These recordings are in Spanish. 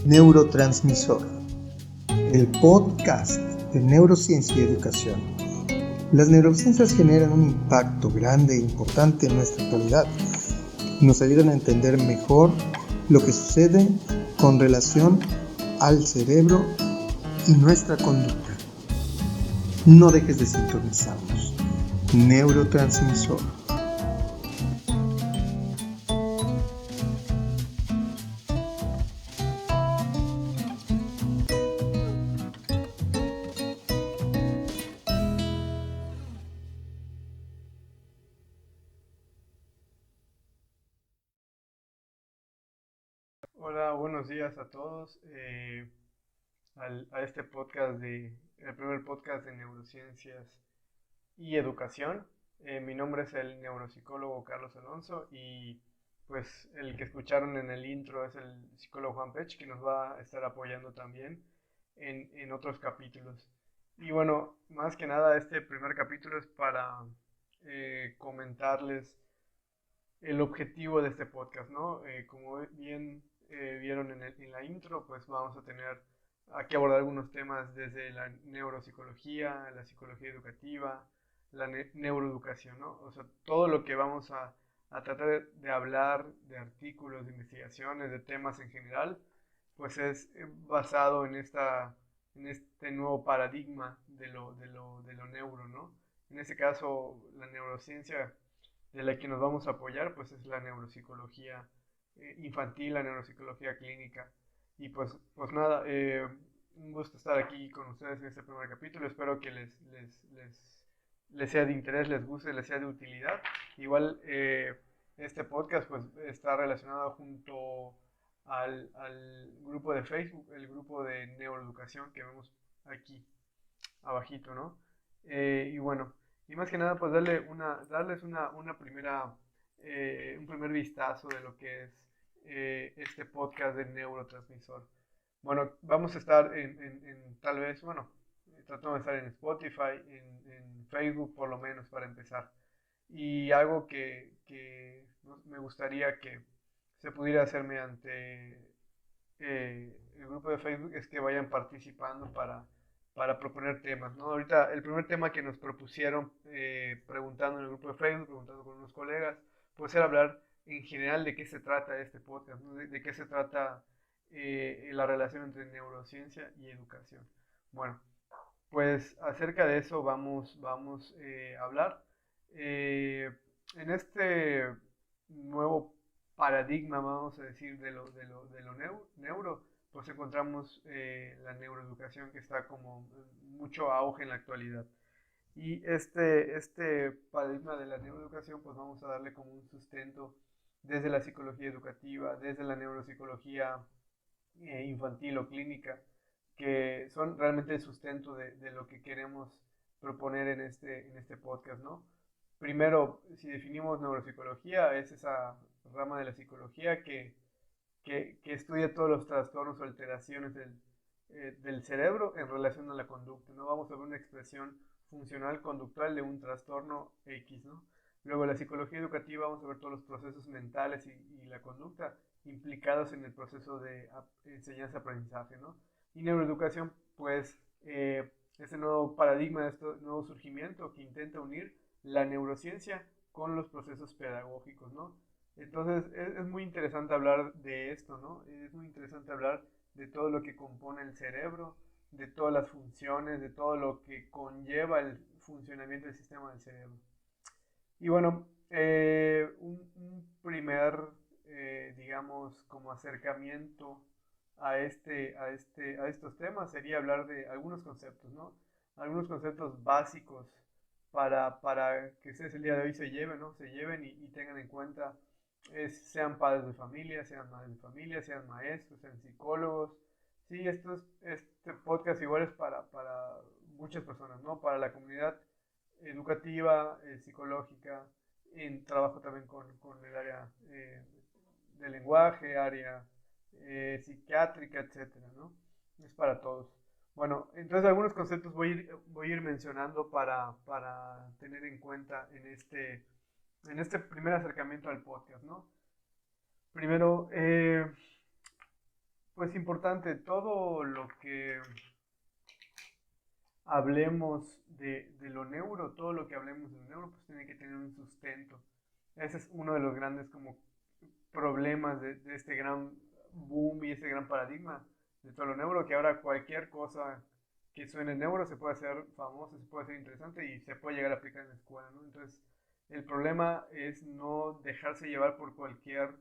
Neurotransmisor, el podcast de neurociencia y educación. Las neurociencias generan un impacto grande e importante en nuestra actualidad. Nos ayudan a entender mejor lo que sucede con relación al cerebro y nuestra conducta. No dejes de sintonizarnos. Neurotransmisor. Hola, buenos días a todos. A este podcast el primer podcast de neurociencias y educación. Mi nombre es el neuropsicólogo Carlos Alonso y pues el que escucharon en el intro es el psicólogo Juan Pech, que nos va a estar apoyando también en otros capítulos. Y bueno, más que nada este primer capítulo es para comentarles el objetivo de este podcast, ¿no? Como bien vieron en la intro, pues vamos a tener aquí abordar algunos temas desde la neuropsicología, la psicología educativa, la neuroeducación, ¿no? O sea, todo lo que vamos a tratar de hablar de artículos, de investigaciones, de temas en general, pues es basado en este nuevo paradigma de lo neuro, ¿no? En este caso, la neurociencia de la que nos vamos a apoyar, pues es la neuropsicología infantil, la neuropsicología clínica. Y pues nada, un gusto estar aquí con ustedes en este primer capítulo. Espero que les sea de interés, les guste, les sea de utilidad. Igual este podcast pues está relacionado junto al grupo de Facebook, el grupo de neuroeducación que vemos aquí abajito, ¿no? Y bueno, y más que nada, pues darles una primera, un primer vistazo de lo que es este podcast de neurotransmisor. Bueno, vamos a estar tal vez, bueno, tratando de estar en Spotify, en Facebook por lo menos para empezar. Y algo que me gustaría que se pudiera hacer mediante el grupo de Facebook es que vayan participando para proponer temas, ¿no? Ahorita el primer tema que nos propusieron preguntando en el grupo de Facebook, preguntando con unos colegas, pues era hablar en general de qué se trata este podcast, ¿no? De qué se trata la relación entre neurociencia y educación. Bueno, pues acerca de eso vamos a hablar. Eh, en este nuevo paradigma, vamos a decir, de lo neuro, pues encontramos la neuroeducación que está como mucho auge en la actualidad. Y este paradigma de la neuroeducación, pues vamos a darle como un sustento desde la psicología educativa, desde la neuropsicología infantil o clínica, que son realmente el sustento de lo que queremos proponer en este podcast, ¿no? Primero, si definimos neuropsicología, es esa rama de la psicología que estudia todos los trastornos o alteraciones del cerebro en relación a la conducta, ¿no? Vamos a ver una expresión funcional conductual de un trastorno X, ¿no? Luego, la psicología educativa, vamos a ver todos los procesos mentales y la conducta implicados en el proceso de enseñanza-aprendizaje, ¿no? Y neuroeducación, pues, ese nuevo paradigma, este nuevo surgimiento que intenta unir la neurociencia con los procesos pedagógicos, ¿no? Entonces es muy interesante hablar de esto, ¿no? Es muy interesante hablar de todo lo que compone el cerebro, de todas las funciones, de todo lo que conlleva el funcionamiento del sistema del cerebro. Y bueno, un primer, digamos, como acercamiento a estos temas sería hablar de algunos conceptos, ¿no? Algunos conceptos básicos para que ustedes el día de hoy se lleven, ¿no? Se lleven y tengan en cuenta, sean padres de familia, sean madres de familia, sean maestros, sean psicólogos. Sí, este podcast igual es para muchas personas, ¿no? Para la comunidad educativa, psicológica, en trabajo también con el área de lenguaje, área psiquiátrica, etcétera, ¿no? Es para todos. Bueno, entonces algunos conceptos voy a ir mencionando para tener en cuenta en este primer acercamiento al podcast, ¿no? Primero, Pues importante, todo lo que hablemos de lo neuro, todo lo que hablemos de lo neuro, pues tiene que tener un sustento. Ese es uno de los grandes como problemas de este gran boom y este gran paradigma de todo lo neuro, que ahora cualquier cosa que suene neuro se puede hacer famosa, se puede hacer interesante y se puede llegar a aplicar en la escuela, ¿no? Entonces, el problema es no dejarse llevar por cualquier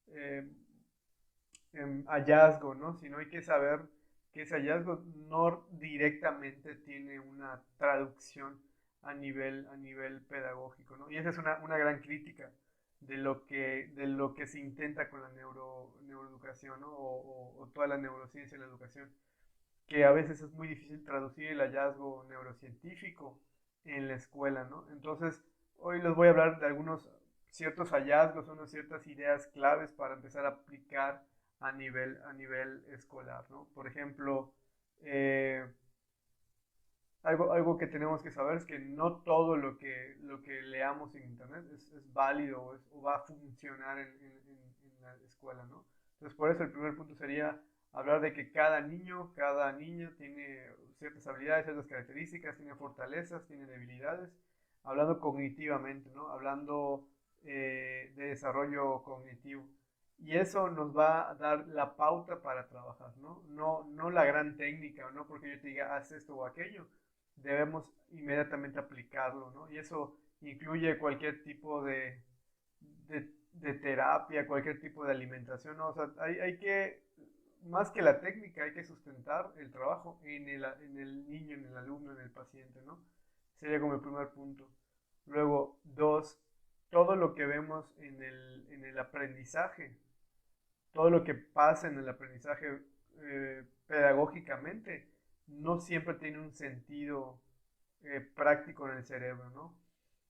eh, hallazgo, ¿no? Sino hay que saber que ese hallazgo no directamente tiene una traducción a nivel pedagógico, ¿no? Y esa es una gran crítica de lo que se intenta con la neuroeducación, ¿no? O toda la neurociencia en la educación, que a veces es muy difícil traducir el hallazgo neurocientífico en la escuela, ¿no? Entonces, hoy les voy a hablar de algunos ciertos hallazgos, unas ciertas ideas claves para empezar a aplicar a nivel escolar, ¿no? Por ejemplo, eh, algo que tenemos que saber es que no todo lo que leamos en Internet es válido o va a funcionar en la escuela, ¿no? Entonces, por eso el primer punto sería hablar de que cada niño, cada niña tiene ciertas habilidades, ciertas características, tiene fortalezas, tiene debilidades, hablando cognitivamente, ¿no? Hablando de desarrollo cognitivo. Y eso nos va a dar la pauta para trabajar, ¿no? No la gran técnica, no porque yo te diga, haz esto o aquello, debemos inmediatamente aplicarlo, ¿no? Y eso incluye cualquier tipo de terapia, cualquier tipo de alimentación, ¿no? O sea, hay que, más que la técnica, hay que sustentar el trabajo en el niño, en el alumno, en el paciente, ¿no? Sería como el primer punto. Luego, dos, todo lo que vemos en el aprendizaje, todo lo que pasa en el aprendizaje pedagógicamente, no siempre tiene un sentido práctico en el cerebro, ¿no?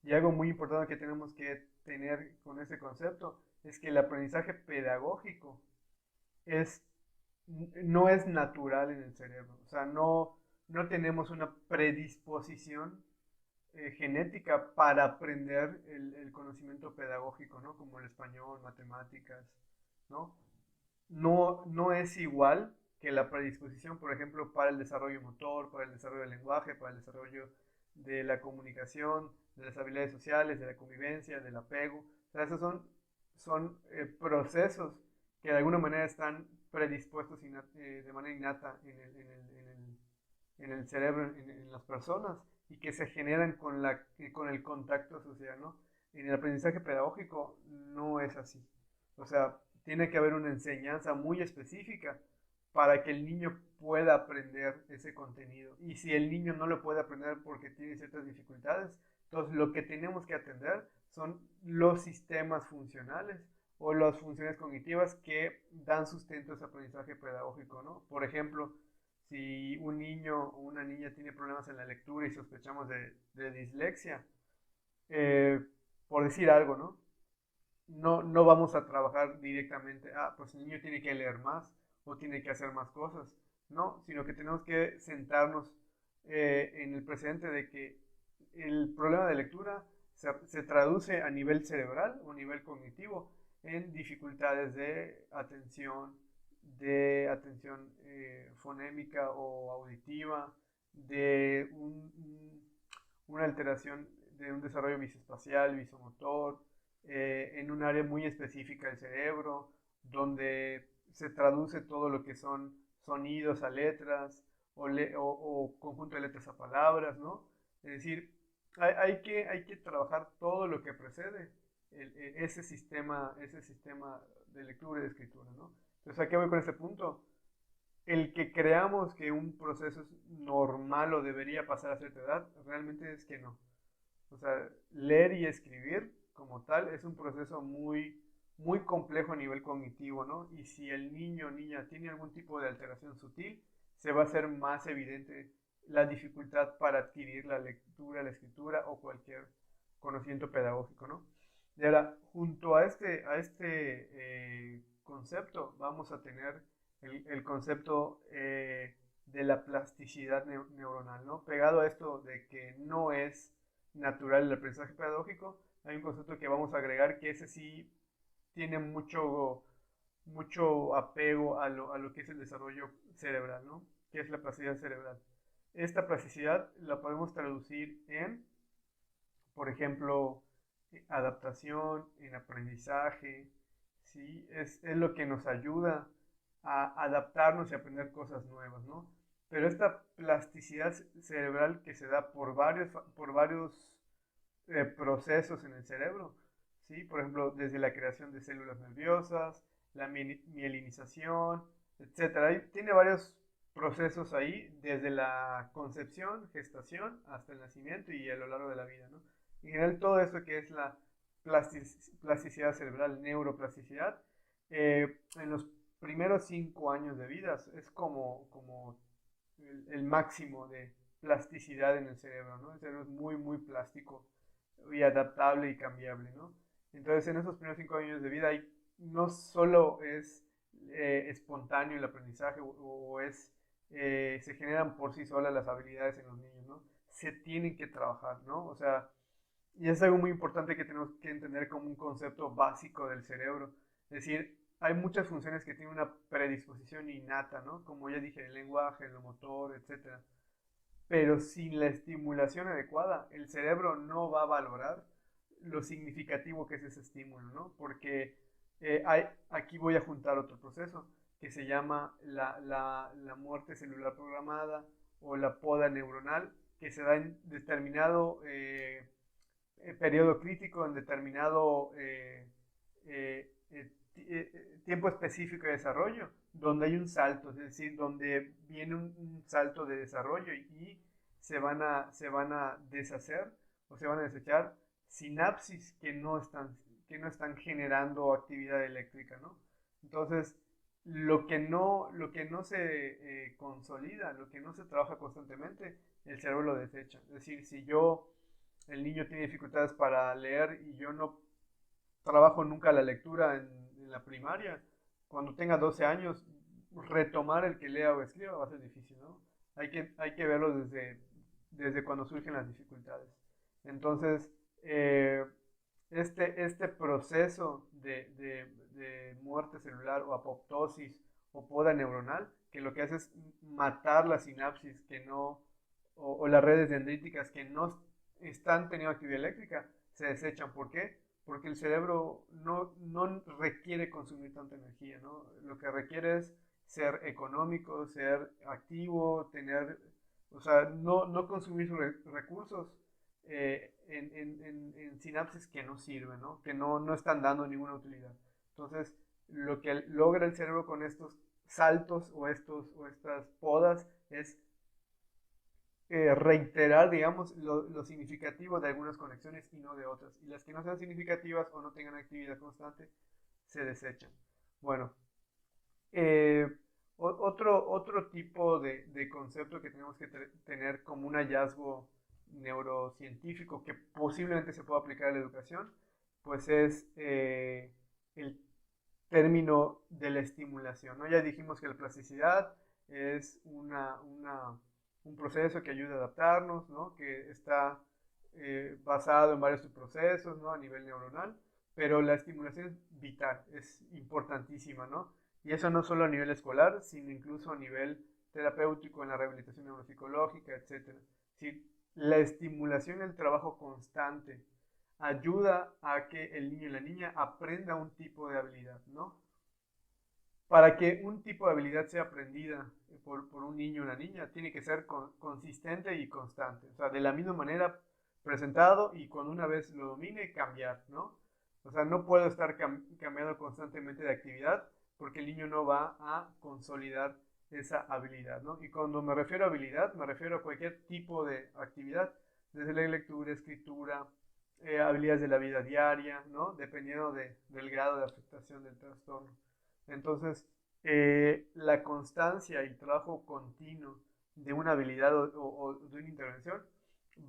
Y algo muy importante que tenemos que tener con ese concepto es que el aprendizaje pedagógico es, no es natural en el cerebro, o sea, no tenemos una predisposición genética para aprender el conocimiento pedagógico, ¿no? Como el español, matemáticas, ¿no? No es igual que la predisposición, por ejemplo, para el desarrollo motor, para el desarrollo del lenguaje, para el desarrollo de la comunicación, de las habilidades sociales, de la convivencia, del apego. O sea, esos son procesos que de alguna manera están predispuestos de manera innata en el cerebro, en las personas, y que se generan con el contacto social, ¿no? En el aprendizaje pedagógico no es así. O sea, tiene que haber una enseñanza muy específica para que el niño pueda aprender ese contenido. Y si el niño no lo puede aprender porque tiene ciertas dificultades, entonces lo que tenemos que atender son los sistemas funcionales o las funciones cognitivas que dan sustento a ese aprendizaje pedagógico, ¿no? Por ejemplo, si un niño o una niña tiene problemas en la lectura y sospechamos de dislexia, eh, por decir algo, ¿no? No vamos a trabajar directamente, pues el niño tiene que leer más o tiene que hacer más cosas, no, sino que tenemos que sentarnos en el presente de que el problema de lectura se traduce a nivel cerebral o a nivel cognitivo en dificultades de atención fonémica o auditiva, una alteración de un desarrollo visoespacial, visomotor, en un área muy específica del cerebro, donde se traduce todo lo que son sonidos a letras o conjunto de letras a palabras, ¿no? Es decir, hay que trabajar todo lo que precede ese sistema de lectura y de escritura, ¿no? Entonces, ¿a qué voy con este punto? El que creamos que un proceso es normal o debería pasar a cierta edad, realmente es que no. O sea, leer y escribir como tal es un proceso muy complejo a nivel cognitivo, ¿no? Y si el niño o niña tiene algún tipo de alteración sutil, se va a hacer más evidente la dificultad para adquirir la lectura, la escritura o cualquier conocimiento pedagógico, ¿no? Y ahora, junto a este concepto, vamos a tener el concepto de la plasticidad neuronal, ¿no? Pegado a esto de que no es natural el aprendizaje pedagógico, hay un concepto que vamos a agregar que ese sí tiene mucho, mucho apego a lo que es el desarrollo cerebral, ¿no? ¿Qué es la plasticidad cerebral? Esta plasticidad la podemos traducir en, por ejemplo, adaptación, en aprendizaje, ¿sí? Es lo que nos ayuda a adaptarnos y aprender cosas nuevas, ¿no? Pero esta plasticidad cerebral que se da por varios procesos en el cerebro, ¿sí? Por ejemplo, desde la creación de células nerviosas, la mielinización, etcétera. Tiene varios procesos ahí, desde la concepción, gestación, hasta el nacimiento y a lo largo de la vida, ¿no? En general, todo eso que es la plasticidad cerebral, neuroplasticidad, en los primeros 5 años de vida es como el máximo de plasticidad en el cerebro, ¿no? El cerebro es muy, muy plástico y adaptable y cambiable, ¿no? Entonces, en esos primeros 5 años de vida, no solo es espontáneo el aprendizaje o se generan por sí solas las habilidades en los niños, ¿no? Se tienen que trabajar, ¿no? O sea, y es algo muy importante que tenemos que entender como un concepto básico del cerebro. Es decir, hay muchas funciones que tienen una predisposición innata, ¿no? Como ya dije, el lenguaje, lo motor, etcétera. Pero sin la estimulación adecuada, el cerebro no va a valorar lo significativo que es ese estímulo, ¿no? Porque aquí voy a juntar otro proceso que se llama la muerte celular programada o la poda neuronal, que se da en determinado periodo crítico, en determinado tiempo específico de desarrollo, donde hay un salto, es decir, donde viene un salto de desarrollo y se van a deshacer o se van a desechar sinapsis que no están generando actividad eléctrica, ¿no? Entonces, lo que no se consolida, lo que no se trabaja constantemente, el cerebro lo desecha. Es decir, si el niño tiene dificultades para leer y yo no trabajo nunca la lectura en la primaria, cuando tenga 12 años, retomar el que lea o escriba va a ser difícil, ¿no? Hay que verlo desde cuando surgen las dificultades. Entonces, eh, este proceso de muerte celular o apoptosis o poda neuronal, que lo que hace es matar la sinapsis o las redes dendríticas que no están teniendo actividad eléctrica, se desechan. ¿Por qué? Porque el cerebro no requiere consumir tanta energía, ¿no? Lo que requiere es ser económico, ser activo, o sea, no consumir recursos en sinapsis que no sirven, ¿no? Que no están dando ninguna utilidad. Entonces, lo que logra el cerebro con estos saltos o estas podas es reiterar, digamos, lo significativo de algunas conexiones y no de otras. Y las que no sean significativas o no tengan actividad constante, se desechan. Bueno, eh, otro tipo de concepto que tenemos que tener como un hallazgo neurocientífico que posiblemente se pueda aplicar a la educación, pues es el término de la estimulación, ¿no? Ya dijimos que la plasticidad es un proceso que ayuda a adaptarnos, ¿no? Que está basado en varios subprocesos, ¿no? A nivel neuronal, pero la estimulación es vital, es importantísima, ¿no? Y eso no solo a nivel escolar, sino incluso a nivel terapéutico en la rehabilitación neuropsicológica, etcétera. Si la estimulación y el trabajo constante ayuda a que el niño y la niña aprenda un tipo de habilidad, ¿no? Para que un tipo de habilidad sea aprendida por un niño o una niña, tiene que ser consistente y constante. O sea, de la misma manera presentado y cuando una vez lo domine, cambiar, ¿no? O sea, no puedo estar cambiando constantemente de actividad porque el niño no va a consolidar esa habilidad, ¿no? Y cuando me refiero a habilidad, me refiero a cualquier tipo de actividad, desde la lectura, escritura, habilidades de la vida diaria, ¿no? Dependiendo del grado de afectación del trastorno. Entonces, la constancia y el trabajo continuo de una habilidad o de una intervención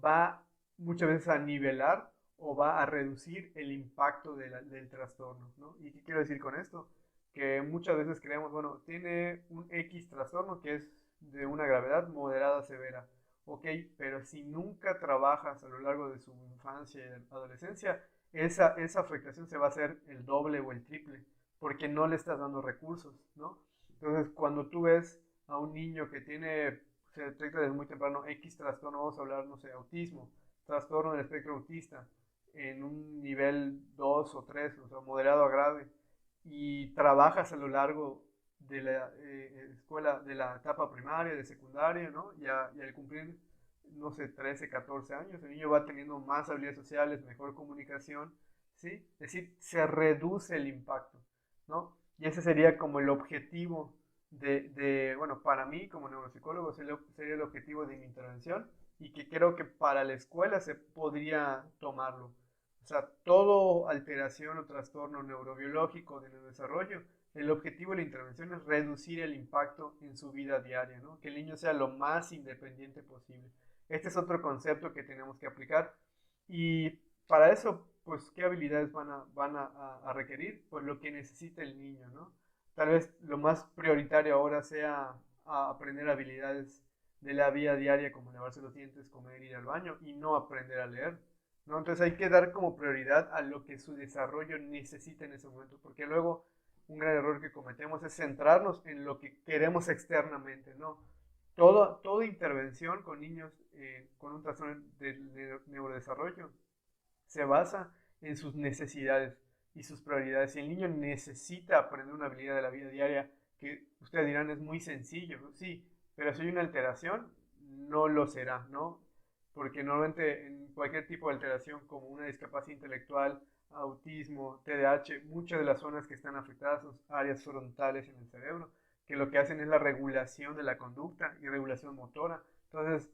va muchas veces a nivelar o va a reducir el impacto del trastorno, ¿no? ¿Y qué quiero decir con esto? Que muchas veces creemos, bueno, tiene un X trastorno que es de una gravedad moderada a severa. Ok, pero si nunca trabajas a lo largo de su infancia y adolescencia, esa afectación se va a hacer el doble o el triple porque no le estás dando recursos, ¿no? Entonces, cuando tú ves a un niño que se detecta desde muy temprano X trastorno, vamos a hablar, no sé, autismo, trastorno del espectro autista, en un nivel 2 o 3, o sea, moderado a grave, y trabajas a lo largo de la escuela, de la etapa primaria, de secundaria, ¿no? Y al cumplir, no sé, 13, 14 años, el niño va teniendo más habilidades sociales, mejor comunicación, ¿sí? Es decir, se reduce el impacto, ¿no? Y ese sería como el objetivo bueno, para mí como neuropsicólogo sería el objetivo de mi intervención y que creo que para la escuela se podría tomarlo. O sea, todo alteración o trastorno neurobiológico del desarrollo, el objetivo de la intervención es reducir el impacto en su vida diaria, ¿no? Que el niño sea lo más independiente posible. Este es otro concepto que tenemos que aplicar y para eso, pues, ¿qué habilidades van a requerir? Pues lo que necesita el niño, ¿no? Tal vez lo más prioritario ahora sea aprender habilidades de la vida diaria como lavarse los dientes, comer, ir al baño y no aprender a leer, ¿no? Entonces hay que dar como prioridad a lo que su desarrollo necesita en ese momento, porque luego un gran error que cometemos es centrarnos en lo que queremos externamente, ¿no? Toda intervención con niños con un trastorno de neurodesarrollo se basa en sus necesidades y sus prioridades. Si el niño necesita aprender una habilidad de la vida diaria, que ustedes dirán es muy sencillo, ¿no? Sí, pero si hay una alteración, no lo será, ¿no? Porque normalmente en cualquier tipo de alteración como una discapacidad intelectual, autismo, TDAH, muchas de las zonas que están afectadas son áreas frontales en el cerebro, que lo que hacen es la regulación de la conducta y regulación motora. Entonces,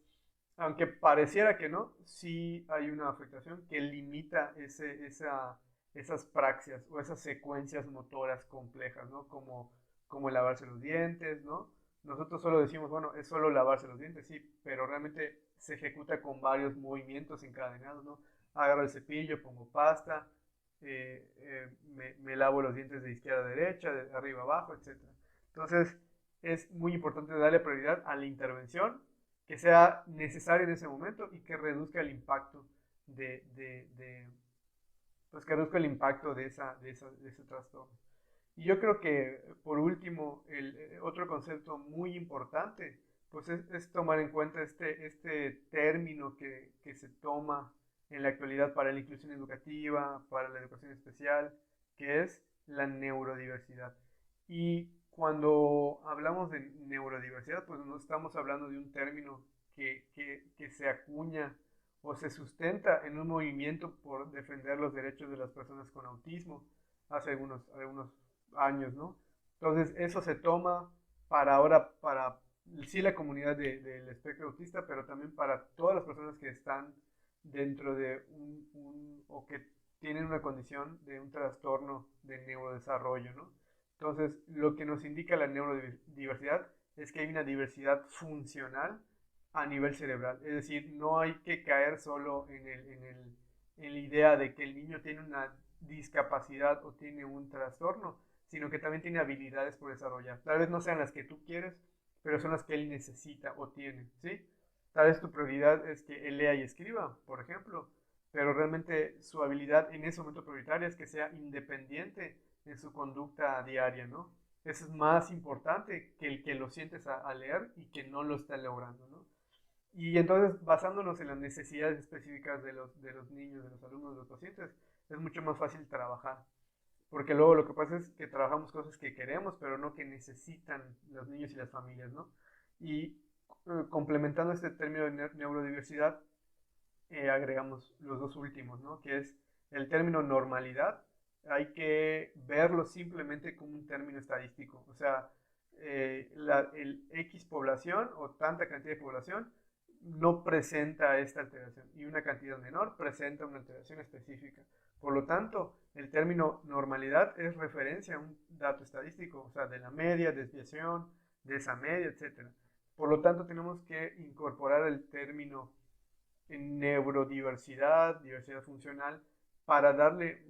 aunque pareciera que no, sí hay una afectación que limita esas praxias o esas secuencias motoras complejas, ¿no? Como lavarse los dientes, ¿no? Nosotros solo decimos, bueno, es solo lavarse los dientes, sí, pero realmente se ejecuta con varios movimientos encadenados, ¿no? Agarro el cepillo, pongo pasta, me lavo los dientes de izquierda a derecha, de arriba a abajo, etcétera. Entonces, es muy importante darle prioridad a la intervención que sea necesaria en ese momento y que reduzca el impacto pues que reduzca el impacto de ese trastorno. Y yo creo que, por último, otro concepto muy importante, pues es tomar en cuenta este término que se toma en la actualidad para la inclusión educativa, para la educación especial, que es la neurodiversidad. Y cuando hablamos de neurodiversidad, pues no estamos hablando de un término que se acuña o se sustenta en un movimiento por defender los derechos de las personas con autismo hace algunos años, ¿no? Entonces eso se toma para ahora, para sí la comunidad del espectro autista, pero también para todas las personas que están dentro de o que tienen una condición de un trastorno de neurodesarrollo, ¿no? Entonces, lo que nos indica la neurodiversidad es que hay una diversidad funcional a nivel cerebral. Es decir, no hay que caer solo en la idea de que el niño tiene una discapacidad o tiene un trastorno, sino que también tiene habilidades por desarrollar. Tal vez no sean las que tú quieres, pero son las que él necesita o tiene, ¿sí? Tal vez tu prioridad es que él lea y escriba, por ejemplo, pero realmente su habilidad en ese momento prioritaria es que sea independiente en su conducta diaria, ¿no? Eso es más importante que el que lo sientes a leer y que no lo está logrando, ¿no? Y entonces, basándonos en las necesidades específicas de los niños, de los alumnos, de los pacientes, es mucho más fácil trabajar. Porque luego lo que pasa es que trabajamos cosas que queremos, pero no que necesitan los niños y las familias, ¿no? Y complementando este término de neurodiversidad, agregamos los dos últimos, ¿no? Que es el término normalidad. Hay que verlo simplemente como un término estadístico. O sea, el X población o tanta cantidad de población no presenta esta alteración y una cantidad menor presenta una alteración específica. Por lo tanto, el término normalidad es referencia a un dato estadístico, o sea, de la media, desviación, de esa media, etc. Por lo tanto, tenemos que incorporar el término en neurodiversidad, diversidad funcional, para darle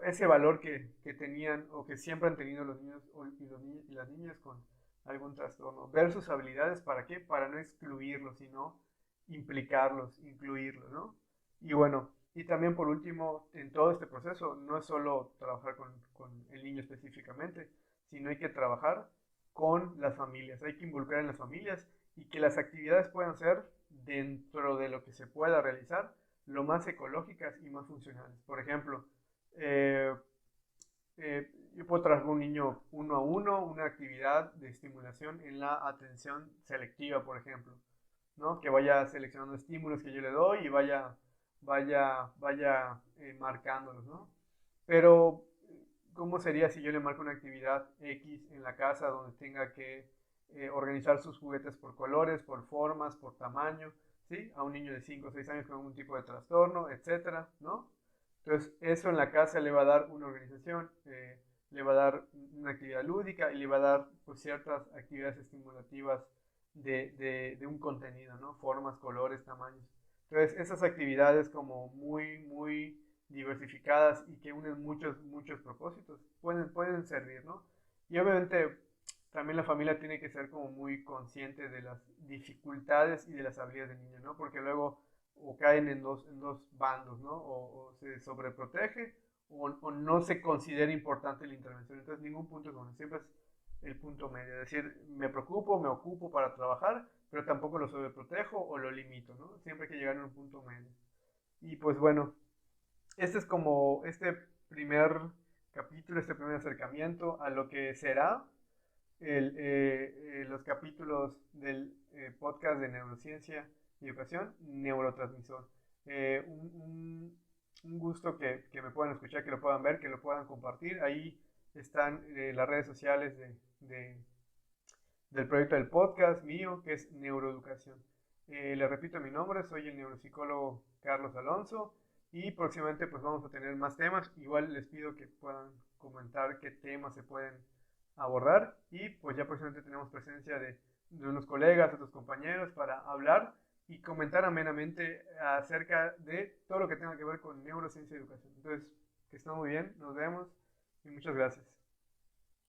ese valor que tenían o que siempre han tenido los niños y las niñas con algún trastorno. Ver sus habilidades, ¿para qué? Para no excluirlos, sino implicarlos, incluirlos, ¿no? Y bueno, Y también por último, en todo este proceso, no es solo trabajar con el niño específicamente, sino hay que trabajar con las familias, hay que involucrar en las familias y que las actividades puedan ser dentro de lo que se pueda realizar, lo más ecológicas y más funcionales. Por ejemplo, eh, yo puedo trabajar con un niño uno a uno, una actividad de estimulación en la atención selectiva, por ejemplo, ¿no? Que vaya seleccionando estímulos que yo le doy y vaya marcándolos, ¿no? Pero, ¿cómo sería si yo le marco una actividad X en la casa donde tenga que organizar sus juguetes por colores, por formas, por tamaño, ¿sí? A un niño de 5 o 6 años con algún tipo de trastorno, etcétera, ¿no? Entonces, eso en la casa le va a dar una organización, le va a dar una actividad lúdica y le va a dar pues, ciertas actividades estimulativas de un contenido, ¿no? Formas, colores, tamaños. Entonces, esas actividades como muy diversificadas y que unen muchos propósitos pueden servir, ¿no? Y obviamente también la familia tiene que ser como muy consciente de las dificultades y de las habilidades del niño, ¿no? Porque luego o caen en dos bandos, ¿no? O se sobreprotege o no se considera importante la intervención. Entonces ningún punto es bueno, siempre es el punto medio. Es decir, me preocupo, me ocupo para trabajar, pero tampoco lo sobreprotejo o lo limito, ¿no? Siempre hay que llegar a un punto medio. Y pues bueno, este es como este primer capítulo, este primer acercamiento a lo que será los capítulos del podcast de neurociencia y educación, neurotransmisor. Un gusto que me puedan escuchar, que lo puedan ver, que lo puedan compartir. Ahí están las redes sociales del proyecto del podcast mío, que es Neuroeducación. Le repito mi nombre, soy el neuropsicólogo Carlos Alonso y próximamente pues vamos a tener más temas. Igual les pido que puedan comentar qué temas se pueden abordar y pues ya próximamente tenemos presencia de unos colegas, otros compañeros para hablar y comentar amenamente acerca de todo lo que tenga que ver con neurociencia y educación. Entonces, que estén muy bien, nos vemos y muchas gracias.